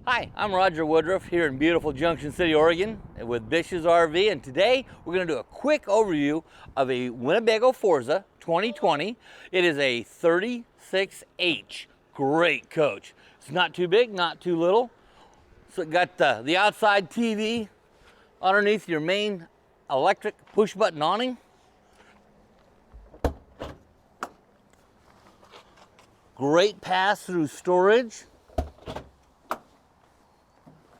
Hi, I'm RWoodruff here in beautiful Junction City, Oregon with BISH'S RV, and today we're going to do a quick overview of a Winnebago Forza 2020. It is a 36H. Great coach. It's not too big, not too little. So it got the outside TV underneath your main electric push button awning. Great pass-through storage.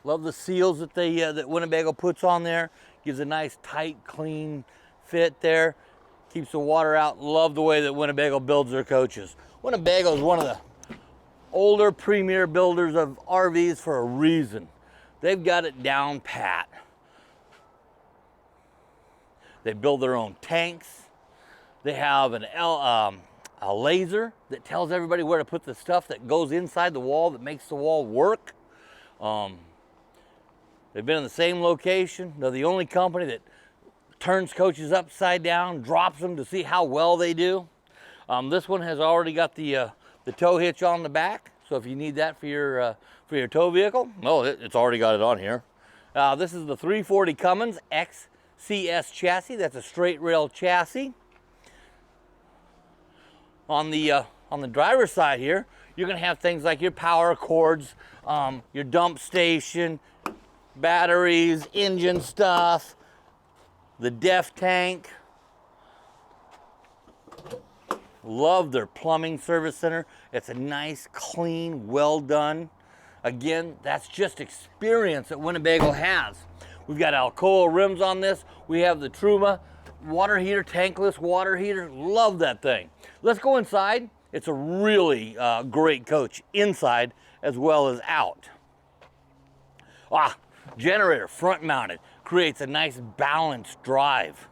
Love the seals that that Winnebago puts on there. Gives a nice tight, clean fit there. Keeps the water out. Love the way that Winnebago builds their coaches. Winnebago is one of the older premier builders of RVs for a reason. They've got it down pat. They build their own tanks. They have a laser that tells everybody where to put the stuff that goes inside the wall that makes the wall work. They've been in the same location. They're the only company that turns coaches upside down, drops them to see how well they do. This one has already got the tow hitch on the back, so if you need that for your tow vehicle, it's already got it on here. This is the 340 Cummins XCS chassis. That's a straight rail chassis. On the driver's side here, you're going to have things like your power cords, your dump station, batteries, engine stuff, the DEF tank. Love their plumbing service center. It's a nice, clean, well done. Again, that's just experience that Winnebago has. We've got Alcoa rims on this. We have the Truma water heater, tankless water heater. Love that thing. Let's go inside. It's a really great coach inside as well as out. Generator front mounted, creates a nice balanced drive.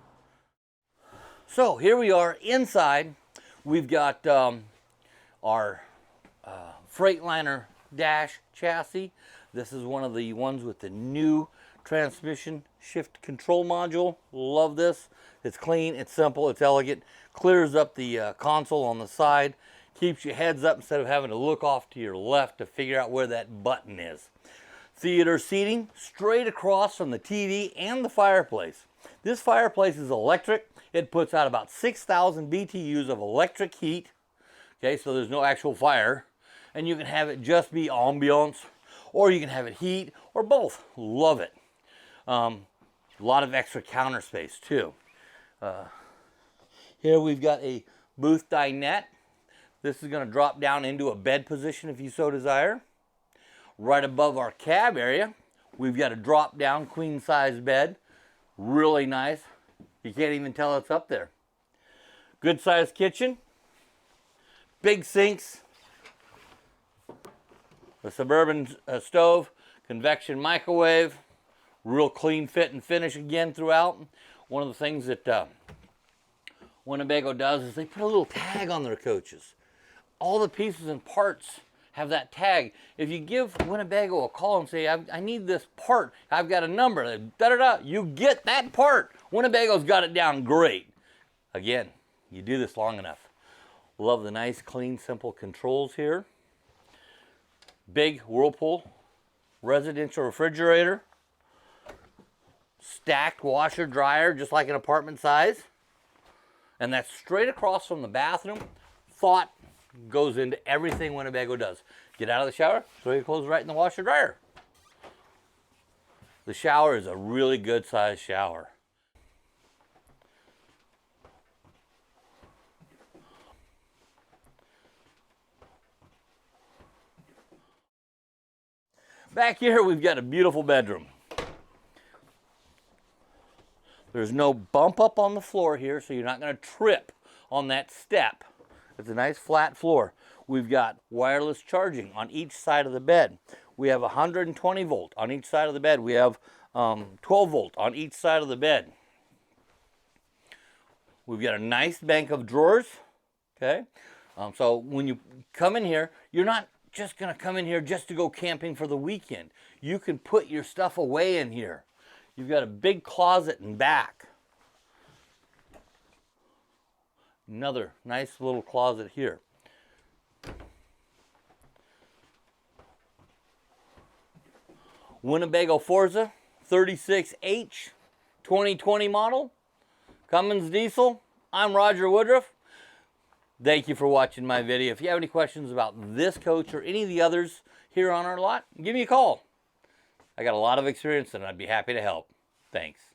So here we are inside. We've got our Freightliner dash chassis. This is one of the ones with the new transmission shift control module. Love this. It's clean, it's simple, it's elegant. Clears up the console on the side. Keeps your heads up instead of having to look off to your left to figure out where that button is. Theater seating straight across from the TV and the fireplace. This fireplace is electric. It puts out about 6,000 BTUs of electric heat. Okay, so there's no actual fire. And you can have it just be ambiance, or you can have it heat, or both. Love it. A lot of extra counter space too. Here we've got a booth dinette. This is going to drop down into a bed position if you so desire. Right above our cab area, we've got a drop-down queen-size bed. Really nice. You can't even tell it's up there. Good-sized kitchen. Big sinks. A Suburban stove. Convection microwave. Real clean fit and finish again throughout. One of the things that Winnebago does is they put a little tag on their coaches. All the pieces and parts have that tag. If you give Winnebago a call and say, I need this part, I've got a number, you get that part. Winnebago's got it down great. Again, you do this long enough. Love the nice, clean, simple controls here. Big Whirlpool residential refrigerator. Stacked washer dryer, just like an apartment size. And that's straight across from the bathroom. Thought goes into everything Winnebago does. Get out of the shower, throw your clothes right in the washer dryer. The shower is a really good sized shower. Back here we've got a beautiful bedroom. There's no bump up on the floor here, so you're not going to trip on that step. It's a nice flat floor. We've got wireless charging on each side of the bed. We have 120 volt on each side of the bed. We have 12 volt on each side of the bed. We've got a nice bank of drawers. Okay, so when you come in here, you're not just going to come in here just to go camping for the weekend. You can put your stuff away in here. You've got a big closet in back. Another nice little closet here. Winnebago Forza 36H 2020 model, Cummins diesel. I'm RWoodruff. Thank you for watching my video. If you have any questions about this coach or any of the others here on our lot, give me a call. I got a lot of experience and I'd be happy to help. Thanks.